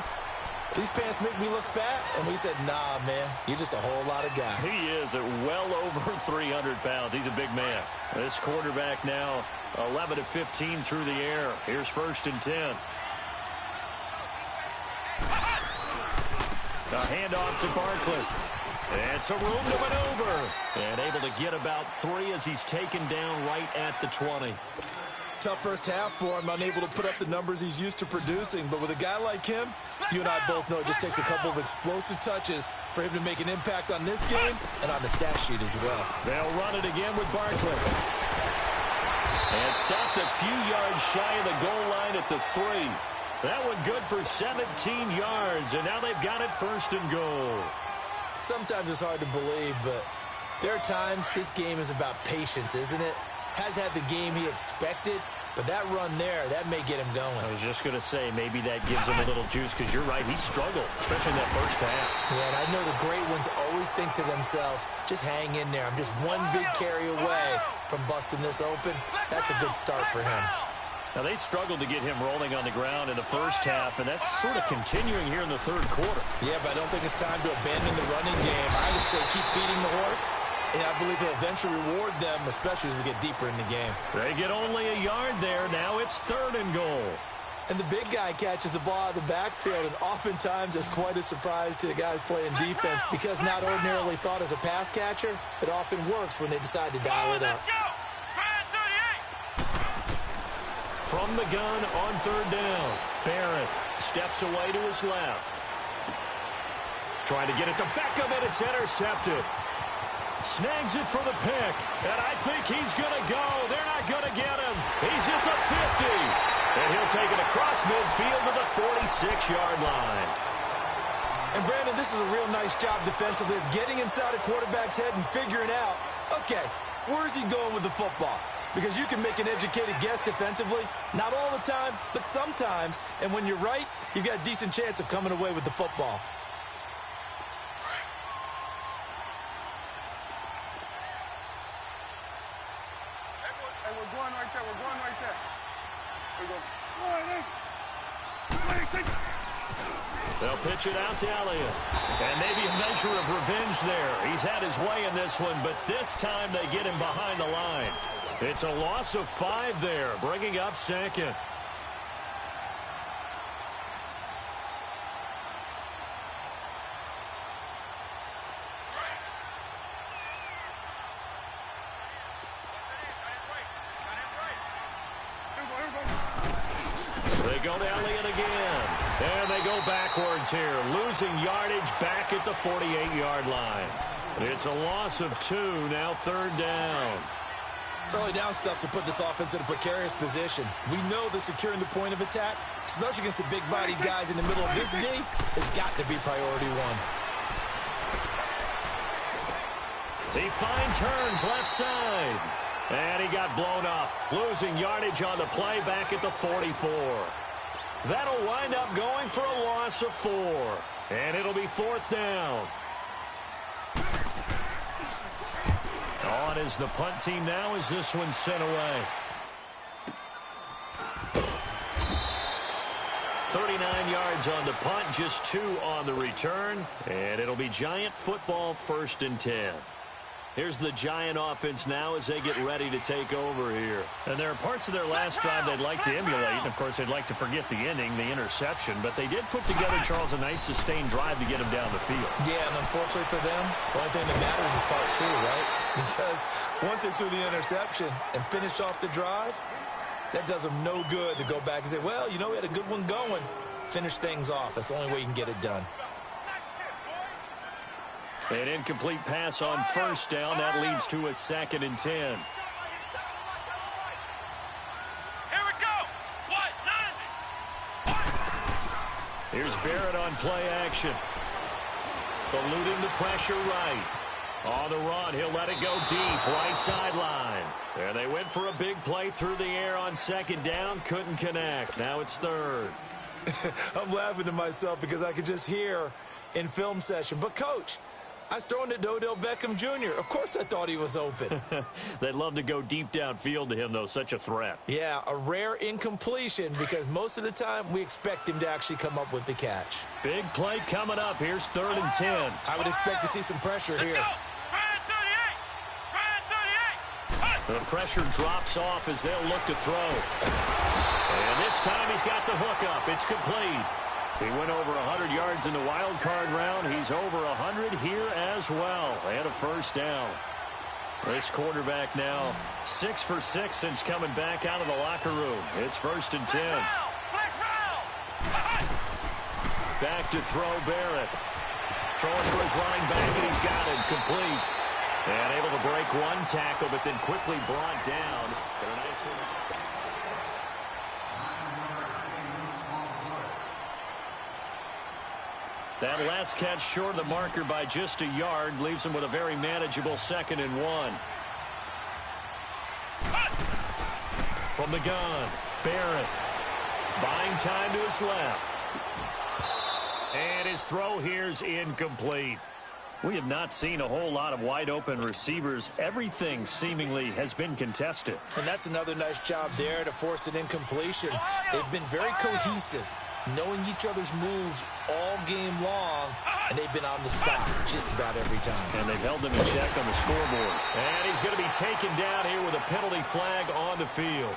these pants make me look fat? And we said, nah, man, you're just a whole lot of guy. He is at well over 300 pounds. He's a big man. This quarterback now 11 of 15 through the air. Here's 1st and 10. A handoff to Barkley. And some room to maneuver. And able to get about 3 as he's taken down right at the 20. Tough first half for him, unable to put up the numbers he's used to producing. But with a guy like him, you and I both know it just takes a couple of explosive touches for him to make an impact on this game and on the stat sheet as well. They'll run it again with Barkley. And stopped a few yards shy of the goal line at the 3. That one good for 17 yards, and now they've got it 1st and goal. Sometimes it's hard to believe, but there are times this game is about patience, isn't it? Has had the game he expected, but that run there, that may get him going. I was just going to say, maybe that gives him a little juice, because you're right, he struggled, especially in that first half. Yeah, and I know the great ones always think to themselves, just hang in there. I'm just one big carry away from busting this open. That's a good start for him. Now, they struggled to get him rolling on the ground in the first half, and that's sort of continuing here in the third quarter. Yeah, but I don't think it's time to abandon the running game. I would say keep feeding the horse, and I believe he'll eventually reward them, especially as we get deeper in the game. They get only a yard there. Now it's 3rd and goal. And the big guy catches the ball out of the backfield, and oftentimes it's quite a surprise to the guys playing defense because not ordinarily thought as a pass catcher, it often works when they decide to dial it up. From the gun on 3rd down, Barrett steps away to his left. Trying to get it to Beckham, and it's intercepted. Snags it for the pick, and I think he's going to go. They're not going to get him. He's at the 50, and he'll take it across midfield to the 46-yard line. And, Brandon, this is a real nice job defensively of getting inside a quarterback's head and figuring out, okay, where's he going with the football? Because you can make an educated guess defensively, not all the time, but sometimes. And when you're right, you've got a decent chance of coming away with the football. Hey, we're going right there. We're going right there. They'll pitch it out to Elliott. And maybe a measure of revenge there. He's had his way in this one, but this time they get him behind the line. It's a loss of 5 there, bringing up 2nd. They go to Elliott again. And they go backwards here, losing yardage back at the 48-yard line. It's a loss of 2, now 3rd down. Early down stuff to put this offense in a precarious position. We know that securing the point of attack, especially against the big-bodied guys in the middle of this D, has got to be priority 1. He finds Hearns left side. And he got blown up, losing yardage on the play back at the 44. That'll wind up going for a loss of 4. And it'll be 4th down. On is the punt team now as this one's sent away. 39 yards on the punt, just 2 on the return. And it'll be Giant football, 1st and 10. Here's the Giant offense now as they get ready to take over here. And there are parts of their last drive they'd like to emulate. And, of course, they'd like to forget the ending, the interception. But they did put together, Charles, a nice sustained drive to get them down the field. Yeah, and unfortunately for them, the only thing that matters is part 2, right? Because once they threw the interception and finished off the drive, that does them no good to go back and say, well, you know, we had a good one going. Finish things off. That's the only way you can get it done. An incomplete pass on 1st down. That leads to a 2nd and 10. Here we go. Here's Barrett on play action. Eluding the pressure right. On the run, he'll let it go deep, right sideline. And they went for a big play through the air on 2nd down. Couldn't connect. Now it's 3rd. I'm laughing to myself because I could just hear in film session, but Coach, I was throwing to Odell Beckham Jr. Of course I thought he was open. They'd love to go deep downfield to him, though. Such a threat. Yeah, a rare incompletion because most of the time we expect him to actually come up with the catch. Big play coming up. Here's 3rd and 10. I would expect to see some pressure here. The pressure drops off as they'll look to throw. And this time he's got the hook up. It's complete. He went over 100 yards in the wild card round. He's over 100 here as well. And a 1st down. This quarterback now 6 for 6 since coming back out of the locker room. It's 1st and 10. Back to throw Barrett. Throwing for his running back, and he's got it complete. And able to break one tackle, but then quickly brought down. That last catch short of the marker by just a yard leaves him with a very manageable 2nd and 1. From the gun, Barrett buying time to his left. And his throw here's incomplete. We have not seen a whole lot of wide-open receivers. Everything seemingly has been contested. And that's another nice job there to force an incompletion. They've been very cohesive, knowing each other's moves all game long, and they've been on the spot just about every time. And they've held them in check on the scoreboard. And he's going to be taken down here with a penalty flag on the field.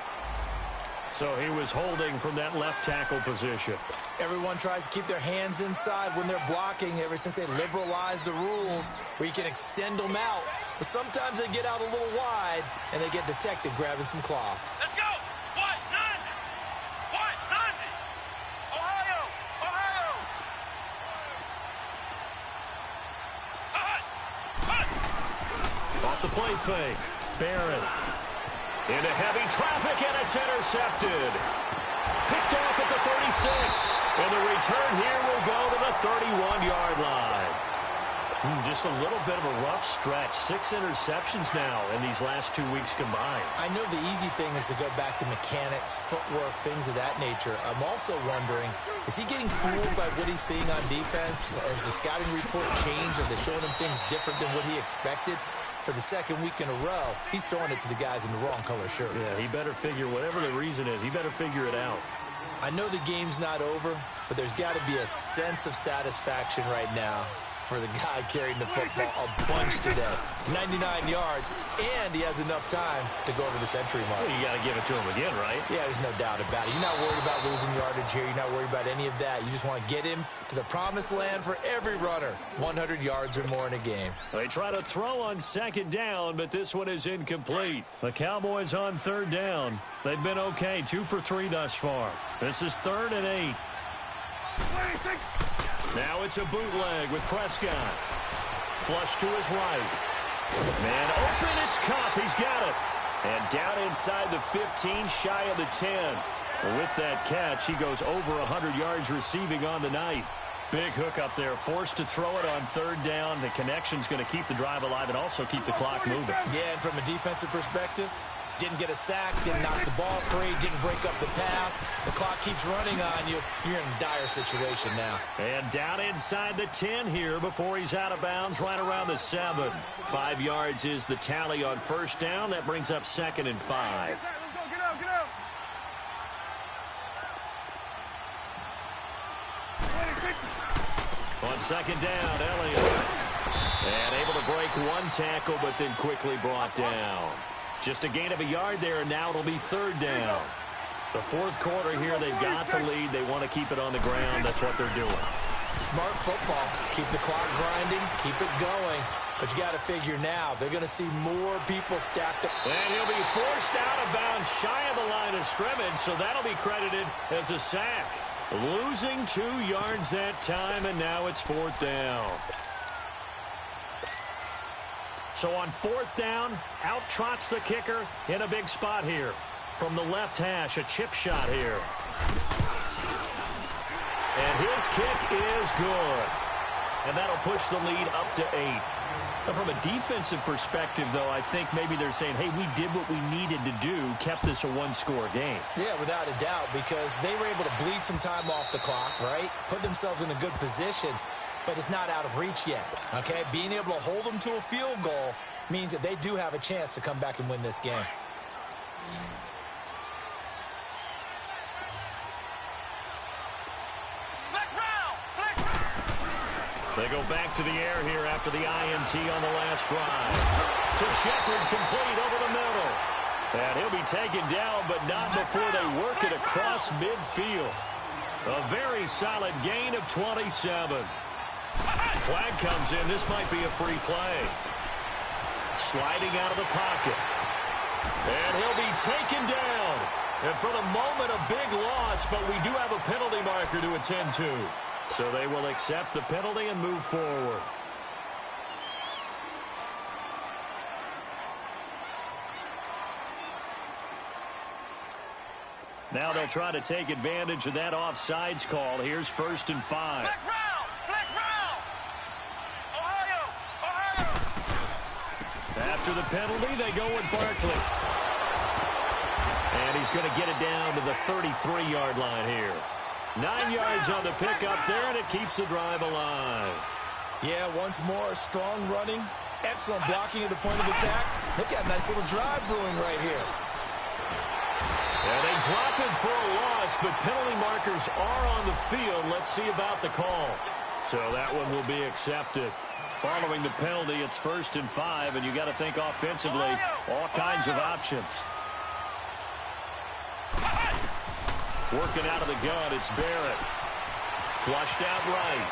So he was holding from that left tackle position. Everyone tries to keep their hands inside when they're blocking ever since they liberalized the rules where you can extend them out. But sometimes they get out a little wide, and they get detected grabbing some cloth. Let's go! White 90! White 90! Ohio! Ohio! Off the play fake. Barron. Into heavy traffic, and it's intercepted. Picked off at the 36. And the return here will go to the 31-yard line. Just a little bit of a rough stretch. 6 interceptions now in these last 2 weeks combined. I know the easy thing is to go back to mechanics, footwork, things of that nature. I'm also wondering, is he getting fooled by what he's seeing on defense? Has the scouting report changed? Are they showing him things different than what he expected? For the second week in a row, he's throwing it to the guys in the wrong color shirts. Yeah, he better figure, whatever the reason is, he better figure it out. I know the game's not over, but there's got to be a sense of satisfaction right now for the guy carrying the football a bunch today. 99 yards, and he has enough time to go over the century mark. Well, you got to give it to him again, right? Yeah, there's no doubt about it. You're not worried about losing yardage here. You're not worried about any of that. You just want to get him to the promised land for every runner. 100 yards or more in a game. They try to throw on second down, but this one is incomplete. The Cowboys on third down. They've been okay, 2 for 3 thus far. This is 3rd and 8. Now it's a bootleg with Prescott. Flush to his right. Man open, it's Cup. He's got it. And down inside the 15, shy of the 10. With that catch, he goes over 100 yards receiving on the night. Big hook up there, forced to throw it on third down. The connection's going to keep the drive alive and also keep the clock moving. Yeah, and from a defensive perspective, didn't get a sack, didn't knock the ball free, didn't break up the pass. The clock keeps running on you. You're in a dire situation now. And down inside the 10 here before he's out of bounds, right around the 7. 5 yards is the tally on first down. That brings up 2nd and 5. On second down, Elliott. And able to break one tackle, but then quickly brought down. Just a gain of a yard there, and now it'll be 3rd down. The 4th quarter here, they've got the lead. They want to keep it on the ground. That's what they're doing. Smart football. Keep the clock grinding, keep it going. But you got to figure now, they're going to see more people stacked up. And he'll be forced out of bounds shy of the line of scrimmage, so that'll be credited as a sack. Losing 2 yards that time, and now it's 4th down. So on 4th down, out trots the kicker in a big spot here. From the left hash, a chip shot here. And his kick is good. And that'll push the lead up to 8. Now from a defensive perspective, though, I think maybe they're saying, hey, we did what we needed to do, kept this a 1-score game. Yeah, without a doubt, because they were able to bleed some time off the clock, right? Put themselves in a good position, but it's not out of reach yet, okay? Being able to hold them to a field goal means that they do have a chance to come back and win this game. They go back to the air here after the INT on the last drive. To Shepard, complete over the middle. And he'll be taken down, but not before they work it across midfield. A very solid gain of 27. Flag comes in. This might be a free play. Sliding out of the pocket. And he'll be taken down. And for the moment, a big loss, but we do have a penalty marker to attend to. So they will accept the penalty and move forward. Now they'll try to take advantage of that offsides call. Here's 1st and 5. Flex round! Ohio! After the penalty, they go with Barkley. And he's going to get it down to the 33-yard line here. 9 yards on the pickup there, and it keeps the drive alive. Yeah, once more, strong running, excellent blocking at the point of attack. Look at a nice little drive brewing right here. And they drop it for a loss, but penalty markers are on the field. Let's see about the call. So that one will be accepted. Following the penalty, it's 1st and 5, and you got to think offensively, all kinds of options. Working out of the gun, it's Barrett. Flushed out right.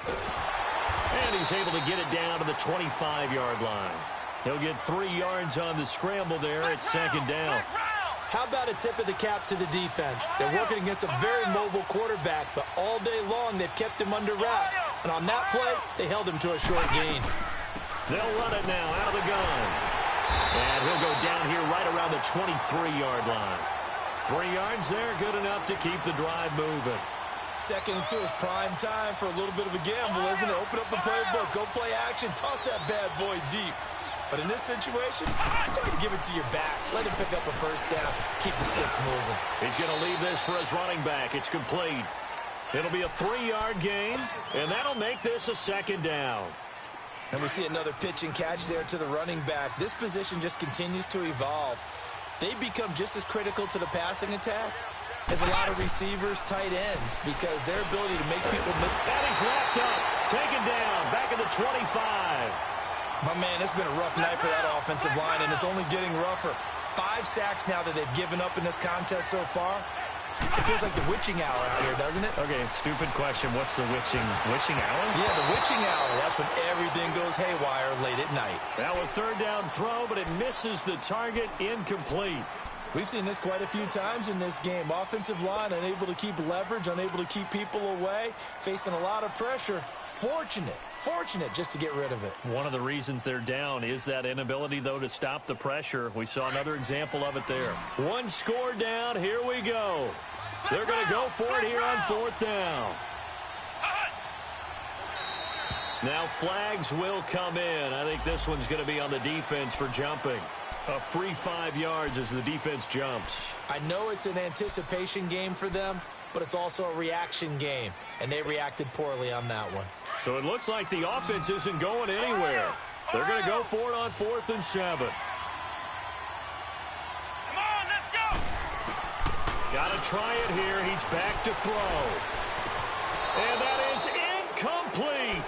And he's able to get it down to the 25-yard line. He'll get 3 yards on the scramble there at 2nd down. How about a tip of the cap to the defense? They're working against a very mobile quarterback, but all day long they've kept him under wraps. And on that play, they held him to a short gain. They'll run it now out of the gun. And he'll go down here right around the 23-yard line. 3 yards there, good enough to keep the drive moving. 2nd and 2 is prime time for a little bit of a gamble, isn't it? Open up the playbook, go play action, toss that bad boy deep. But in this situation, go ahead and give it to your back. Let him pick up a 1st down. Keep the sticks moving. He's going to leave this for his running back. It's complete. It'll be a 3-yard gain, and that'll make this a 2nd down. And we see another pitch and catch there to the running back. This position just continues to evolve. They become just as critical to the passing attack as a lot of receivers, tight ends, because their ability to make people miss. And he's wrapped up, taken down, back at the 25. My man, it's been a rough night for that offensive line, and it's only getting rougher. 5 sacks now that they've given up in this contest so far. It feels like the witching hour out here, doesn't it? Okay, stupid question. What's the witching hour? Yeah, the witching hour. That's when everything goes haywire late at night. Now a 3rd down throw, but it misses the target, incomplete. We've seen this quite a few times in this game. Offensive line unable to keep leverage, unable to keep people away, facing a lot of pressure. Fortunate just to get rid of it. One of the reasons they're down is that inability, though, to stop the pressure. We saw another example of it there. 1 score down. Here we go. They're going to go for it here on 4th down. Now flags will come in. I think this one's going to be on the defense for jumping. A free 5 yards as the defense jumps. I know it's an anticipation game for them, but it's also a reaction game, and they reacted poorly on that one. So it looks like the offense isn't going anywhere. They're going to go for it on 4th and 7. Come on, let's go! Got to try it here. He's back to throw. And that is incomplete.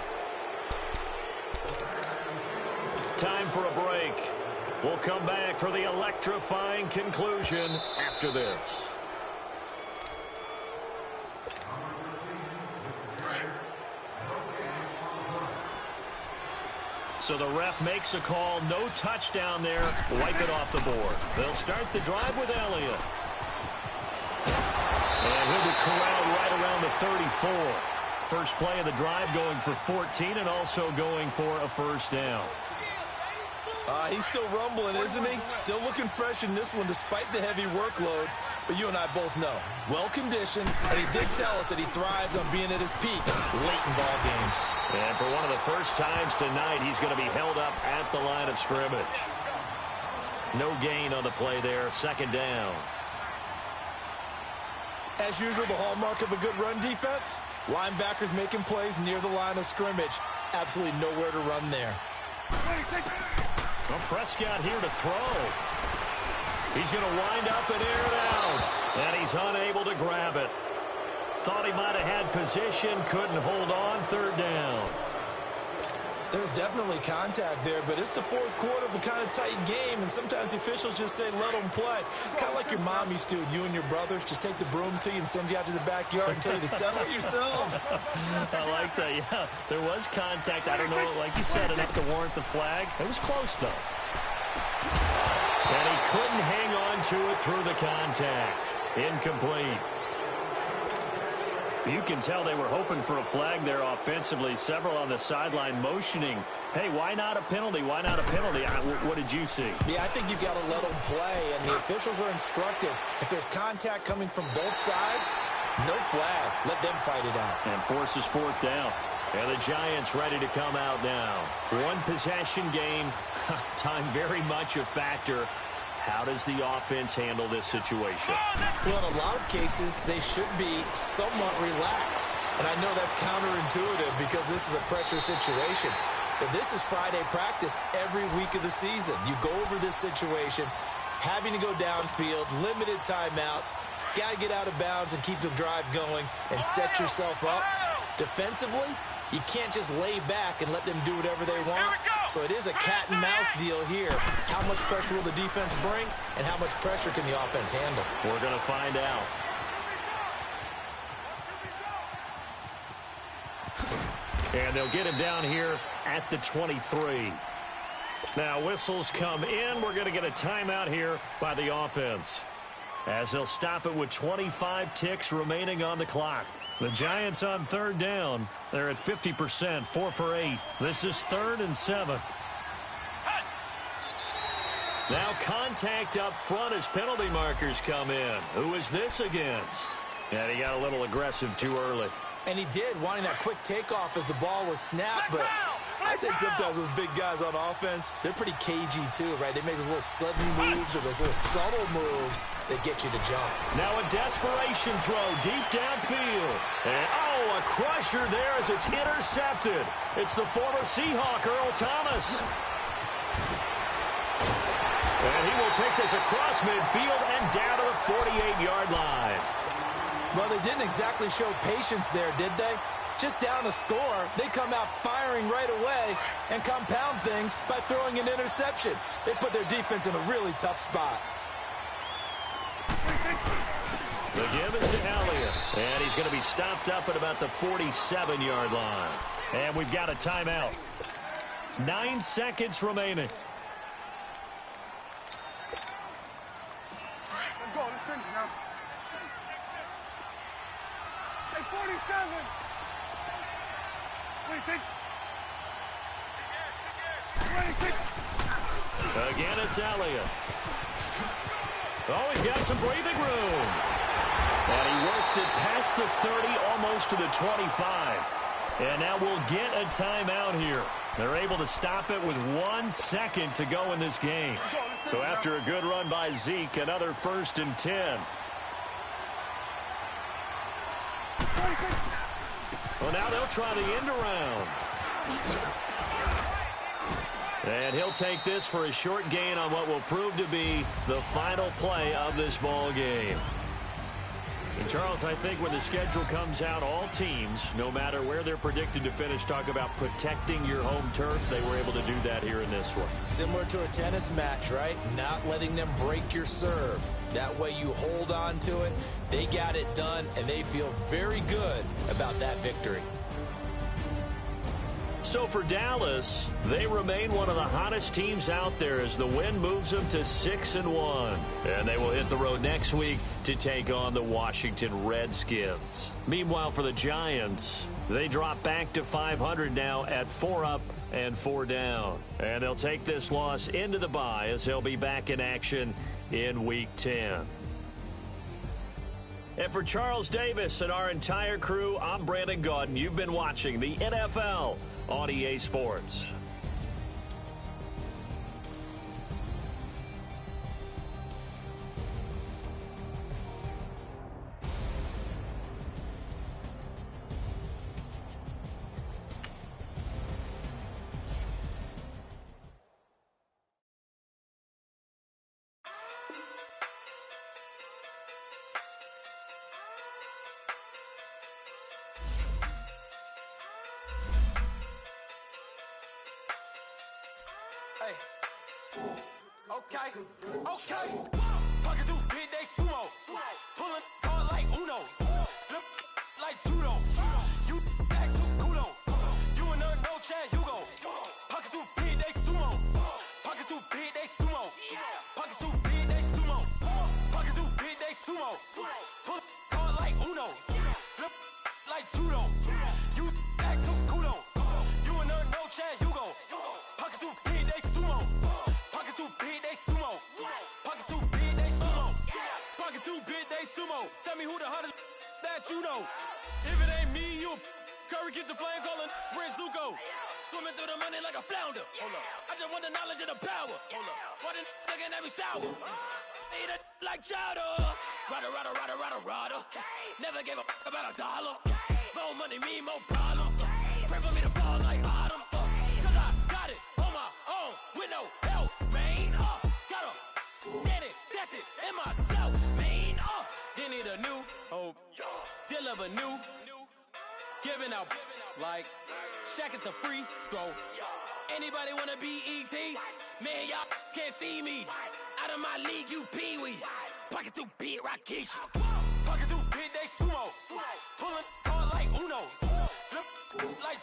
Time for a break. We'll come back for the electrifying conclusion after this. So the ref makes a call. No touchdown there. Wipe it off the board. They'll start the drive with Elliott. And he'll be corralled right around the 34. First play of the drive going for 14 and also going for a 1st down. He's still rumbling, isn't he? Still looking fresh in this one despite the heavy workload. But you and I both know, well-conditioned, and he did tell us that he thrives on being at his peak late in ball games. And for one of the first times tonight, he's going to be held up at the line of scrimmage. No gain on the play there, 2nd down. As usual, the hallmark of a good run defense, linebackers making plays near the line of scrimmage. Absolutely nowhere to run there. Well, Prescott here to throw. He's going to wind up and air it out. And he's unable to grab it. Thought he might have had position, couldn't hold on, 3rd down. There's definitely contact there, but it's the 4th quarter of a kind of tight game, and sometimes the officials just say, let them play. Kind of like your mom used to with you and your brothers. Just take the broom to you and send you out to the backyard and tell you to settle it yourselves. I like that, yeah. There was contact. I don't know, like you said, enough to warrant the flag. It was close, though. And he couldn't hang on to it through the contact. Incomplete. You can tell they were hoping for a flag there offensively. Several on the sideline motioning, hey, why not a penalty? Why not a penalty? What did you see? Yeah, I think you've got to let them play, and the officials are instructed. If there's contact coming from both sides, no flag. Let them fight it out. And forces 4th down. And the Giants ready to come out now. 1 possession game. Time very much a factor. How does the offense handle this situation? Well, in a lot of cases, they should be somewhat relaxed. And I know that's counterintuitive because this is a pressure situation. But this is Friday practice every week of the season. You go over this situation, having to go downfield, limited timeouts, got to get out of bounds and keep the drive going and set yourself up. Defensively, you can't just lay back and let them do whatever they want. So it is a cat and mouse deal here. How much pressure will the defense bring, and how much pressure can the offense handle? We're going to find out. And they'll get him down here at the 23. Now whistles come in. We're going to get a timeout here by the offense, as they'll stop it with 25 ticks remaining on the clock. The Giants on third down. They're at 50%, 4 for 8. This is 3rd and 7. Now contact up front as penalty markers come in. Who is this against? And he got a little aggressive too early. And he did, wanting that quick takeoff as the ball was snapped, but I think sometimes those big guys on offense, they're pretty cagey too, right? They make those little sudden moves or those little subtle moves that get you to jump. Now a desperation throw deep downfield. And, oh, a crusher there as it's intercepted. It's the former Seahawk, Earl Thomas. And he will take this across midfield and down to the 48-yard line. Well, they didn't exactly show patience there, did they? Just down a score, they come out firing right away and compound things by throwing an interception. They put their defense in a really tough spot. The give is to Elliott, and he's going to be stopped up at about the 47-yard line. And we've got a timeout. 9 seconds remaining. Let's go. Let's finish now. Hey, 47. 26. 26. Again, it's Elliott. Oh, he's got some breathing room. And he works it past the 30, almost to the 25. And now we'll get a timeout here. They're able to stop it with 1 second to go in this game. So after a good run by Zeke, another 1st and 10. Well, now they'll try the end around. And he'll take this for a short gain on what will prove to be the final play of this ball game. And Charles, I think when the schedule comes out, all teams, no matter where they're predicted to finish, talk about protecting your home turf. They were able to do that here in this one. Similar to a tennis match, right? Not letting them break your serve. That way you hold on to it. They got it done, and they feel very good about that victory. So for Dallas, they remain one of the hottest teams out there as the win moves them to 6-1. And they will hit the road next week to take on the Washington Redskins. Meanwhile, for the Giants, they drop back to 500 now at 4 up and 4 down. And they'll take this loss into the bye as they'll be back in action in Week 10. And for Charles Davis and our entire crew, I'm Brandon Gaudin. You've been watching the NFL on EA Sports. Okay. Pocket through big day sumo. Pulling hard like Uno. Flip like judo. You act too kudo. You and her no chance, you go. Pocket through big day sumo. Pocket through big day sumo. Pocket through big day sumo. Pocket through big day sumo. Pull hard like Uno. Flip like judo. You act too kudo. You and her no chance, you go. Pocket through big day sumo. Pocket through big day sumo. Pocket too big, they sumo. Pocket too big, they sumo. Tell me who the hottest that you know. If it ain't me, you Curry get the flame calling Brent Zuko. Swimming through the money like a flounder. Hold up. I just want the knowledge and the power. Hold up. Why the looking at me sour? Eat it like chowder. Rada. Never gave a about $1. More money mean more problems. Pray for me to fall like autumn. Cause I got it on my own with no help, man. Gotta get it, that's it, in myself, man. They need a new hope. Deal of a new. Giving out like Shaq at the free throw. Anybody wanna be ET? Man, y'all can't see me. Out of my league, you pee-wee. Pocket too big, Rakishi. Pocket too big, they sumo. Pulling hard like Uno. Flip like